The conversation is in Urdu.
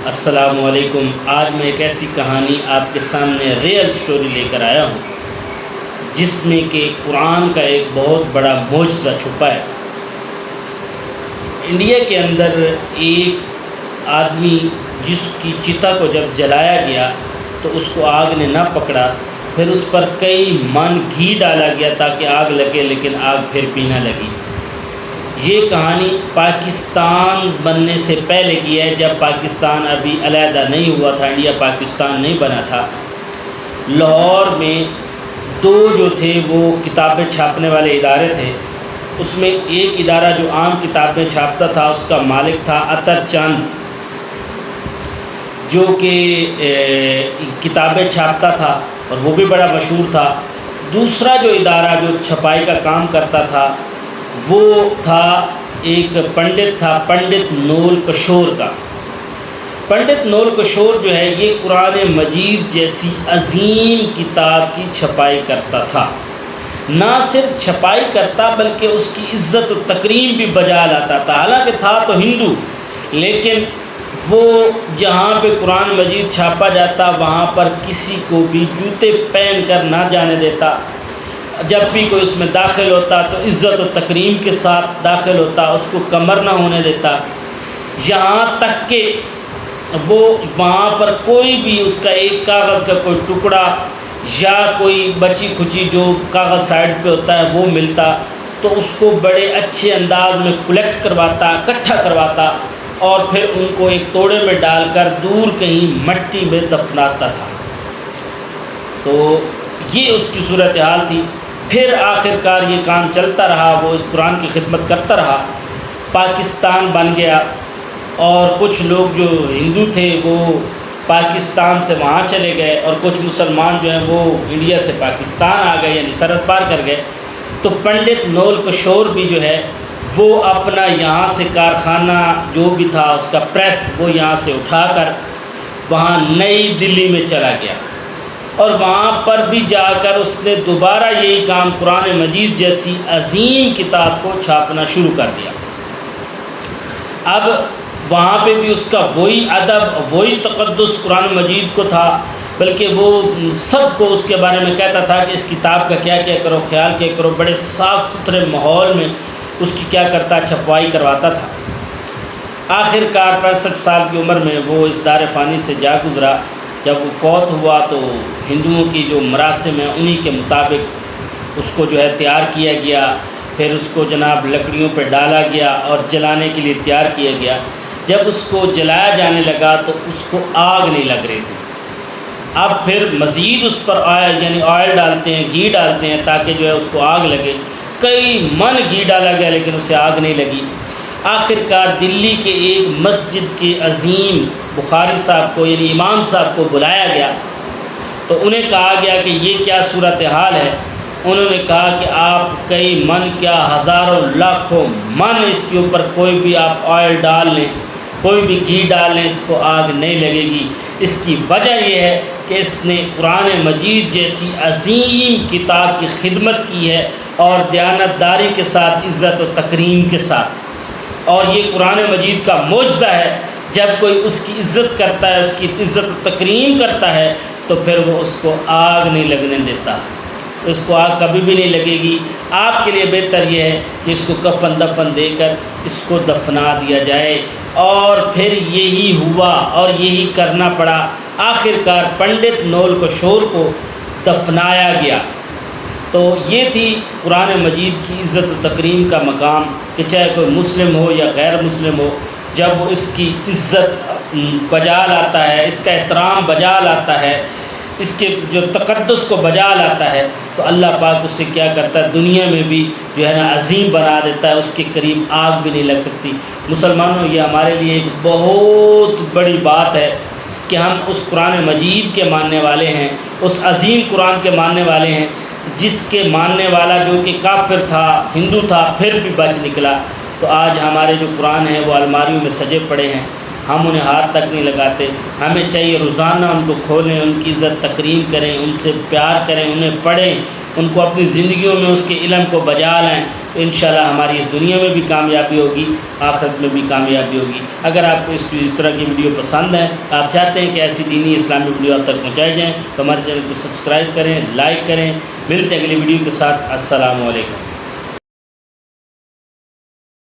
السلام علیکم۔ آج میں ایک ایسی کہانی آپ کے سامنے ریئل سٹوری لے کر آیا ہوں جس میں کہ قرآن کا ایک بہت بڑا معجزہ چھپا ہے۔ انڈیا کے اندر ایک آدمی جس کی چتا کو جب جلایا گیا تو اس کو آگ نے نہ پکڑا، پھر اس پر کئی من گھی ڈالا گیا تاکہ آگ لگے، لیکن آگ پھر بھی نہ لگی۔ یہ کہانی پاکستان بننے سے پہلے کی ہے، جب پاکستان ابھی علیحدہ نہیں ہوا تھا، انڈیا پاکستان نہیں بنا تھا۔ لاہور میں دو جو تھے وہ کتابیں چھاپنے والے ادارے تھے۔ اس میں ایک ادارہ جو عام کتابیں چھاپتا تھا اس کا مالک تھا عطر چند، جو کہ کتابیں چھاپتا تھا اور وہ بھی بڑا مشہور تھا۔ دوسرا جو ادارہ جو چھپائی کا کام کرتا تھا وہ تھا ایک پنڈت تھا، پنڈت نول کشور کا۔ پنڈت نول کشور جو ہے یہ قرآن مجید جیسی عظیم کتاب کی چھپائی کرتا تھا۔ نہ صرف چھپائی کرتا بلکہ اس کی عزت و تکریم بھی بجا لاتا تھا۔ حالانکہ تھا تو ہندو، لیکن وہ جہاں پہ قرآن مجید چھاپا جاتا وہاں پر کسی کو بھی جوتے پہن کر نہ جانے دیتا۔ جب بھی کوئی اس میں داخل ہوتا تو عزت و تکریم کے ساتھ داخل ہوتا، اس کو کمر نہ ہونے دیتا۔ یہاں تک کہ وہ وہاں پر کوئی بھی اس کا ایک کاغذ کا کوئی ٹکڑا یا کوئی بچی کھچی جو کاغذ سائڈ پہ ہوتا ہے وہ ملتا تو اس کو بڑے اچھے انداز میں کلیکٹ کرواتا، اکٹھا کرواتا اور پھر ان کو ایک توڑے میں ڈال کر دور کہیں مٹی میں دفناتا تھا۔ تو یہ اس کی صورتحال تھی۔ پھر آخرکار یہ کام چلتا رہا، وہ قرآن کی خدمت کرتا رہا، پاکستان بن گیا اور کچھ لوگ جو ہندو تھے وہ پاکستان سے وہاں چلے گئے اور کچھ مسلمان جو ہیں وہ انڈیا سے پاکستان آ گئے، یعنی سرحد پار کر گئے۔ تو پنڈت نول کشور بھی جو ہے وہ اپنا یہاں سے کارخانہ جو بھی تھا اس کا پریس وہ یہاں سے اٹھا کر وہاں نئی دلی میں چلا گیا اور وہاں پر بھی جا کر اس نے دوبارہ یہی کام قرآن مجید جیسی عظیم کتاب کو چھاپنا شروع کر دیا۔ اب وہاں پہ بھی اس کا وہی ادب، وہی تقدس قرآن مجید کو تھا، بلکہ وہ سب کو اس کے بارے میں کہتا تھا کہ اس کتاب کا کیا کیا کرو، خیال کیا کرو، بڑے صاف ستھرے ماحول میں اس کی کیا کرتا، چھپوائی کرواتا تھا۔ آخرکار 65 سال کی عمر میں وہ اس دار فانی سے جا گزرا۔ جب وہ فوت ہوا تو ہندوؤں کی جو مراسم ہیں انہی کے مطابق اس کو جو ہے تیار کیا گیا، پھر اس کو جناب لکڑیوں پہ ڈالا گیا اور جلانے کے لیے تیار کیا گیا۔ جب اس کو جلایا جانے لگا تو اس کو آگ نہیں لگ رہی تھی۔ اب پھر مزید اس پر آئل یعنی آئل ڈالتے ہیں، گھی ڈالتے ہیں تاکہ جو ہے اس کو آگ لگے۔ کئی من گھی ڈالا گیا لیکن اسے آگ نہیں لگی۔ آخرکار دلی کے ایک مسجد کے عظیم بخاری صاحب کو یعنی امام صاحب کو بلایا گیا تو انہیں کہا گیا کہ یہ کیا صورتحال ہے۔ انہوں نے کہا کہ آپ کئی من کیا ہزاروں لاکھوں من اس کے اوپر کوئی بھی آپ آئل ڈال لیں، کوئی بھی گھی ڈال لیں، اس کو آگ نہیں لگے گی۔ اس کی وجہ یہ ہے کہ اس نے قرآن مجید جیسی عظیم کتاب کی خدمت کی ہے اور دیانتداری کے ساتھ، عزت و تکریم کے ساتھ۔ اور یہ قرآن مجید کا معجزہ ہے، جب کوئی اس کی عزت کرتا ہے، اس کی عزت و تکریم کرتا ہے تو پھر وہ اس کو آگ نہیں لگنے دیتا، اس کو آگ کبھی بھی نہیں لگے گی۔ آپ کے لیے بہتر یہ ہے کہ اس کو کفن دفن دے کر اس کو دفنا دیا جائے، اور پھر یہی ہوا اور یہی کرنا پڑا۔ آخرکار پنڈت نول کشور کو دفنایا گیا۔ تو یہ تھی قرآن مجید کی عزت و تکریم کا مقام کہ چاہے کوئی مسلم ہو یا غیر مسلم ہو، جب وہ اس کی عزت بجا لاتا ہے، اس کا احترام بجا لاتا ہے، اس کے جو تقدس کو بجا لاتا ہے تو اللہ پاک اس سے کیا کرتا ہے، دنیا میں بھی جو ہے نا عظیم بنا دیتا ہے، اس کے قریب آگ بھی نہیں لگ سکتی۔ مسلمانوں، یہ ہمارے لیے ایک بہت بڑی بات ہے کہ ہم اس قرآن مجید کے ماننے والے ہیں، اس عظیم قرآن کے ماننے والے ہیں جس کے ماننے والا جو کہ کافر تھا، ہندو تھا، پھر بھی بچ نکلا۔ تو آج ہمارے جو قرآن ہیں وہ الماریوں میں سجے پڑے ہیں، ہم انہیں ہاتھ تک نہیں لگاتے۔ ہمیں چاہیے روزانہ ان کو کھولیں، ان کی عزت تکریم کریں، ان سے پیار کریں، انہیں پڑھیں، ان کو اپنی زندگیوں میں اس کے علم کو بجا لائیں تو انشاءاللہ ہماری اس دنیا میں بھی کامیابی ہوگی، آخرت میں بھی کامیابی ہوگی۔ اگر آپ کو اس طرح کی ویڈیو پسند ہے، آپ چاہتے ہیں کہ ایسی دینی اسلامی ویڈیو آپ تک پہنچائی جائیں، تو ہمارے چینل کو سبسکرائب کریں، لائک کریں۔ ملتے ہیں اگلی ویڈیو کے ساتھ۔ السلام علیکم۔